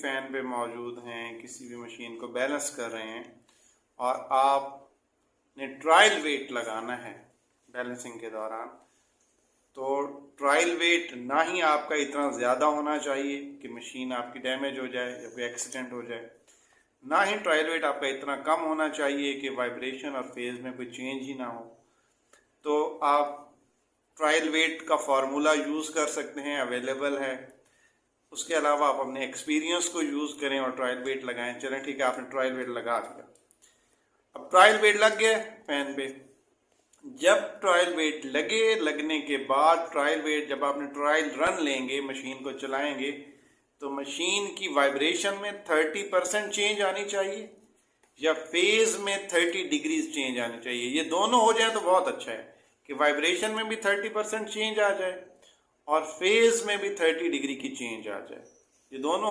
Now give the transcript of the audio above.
Fan पे मौजूद हैं, किसी भी मशीन को बैलेंस कर रहे हैं और आपने ट्रायल वेट लगाना है बैलेंसिंग के दौरान, तो ट्रायल वेट ना ही आपका इतना ज़्यादा होना चाहिए कि मशीन आपकी डैमेज हो जाए या कोई एक्सीडेंट हो जाए, ना ही ट्रायल वेट आपका इतना कम होना चाहिए कि वाइब्रेशन और फेज़ में कोई चेंज ही ना हो। तो आप ट्रायल वेट का फार्मूला यूज़ कर सकते हैं, अवेलेबल है। उसके अलावा आप अपने एक्सपीरियंस को यूज़ करें और ट्रायल वेट लगाएं। चलें ठीक है, आपने ट्रायल वेट लगा दिया, अब ट्रायल वेट लग गया फैन पे। जब ट्रायल वेट लगने के बाद ट्रायल वेट जब आपने ट्रायल रन लेंगे, मशीन को चलाएंगे, तो मशीन की वाइब्रेशन में 30% चेंज आनी चाहिए या फेज में 30 डिग्रीज चेंज आनी चाहिए। ये दोनों हो जाए तो बहुत अच्छा है कि वाइब्रेशन में भी 30% चेंज आ जाए और फेज में भी 30 डिग्री की चेंज आ जाए। ये दोनों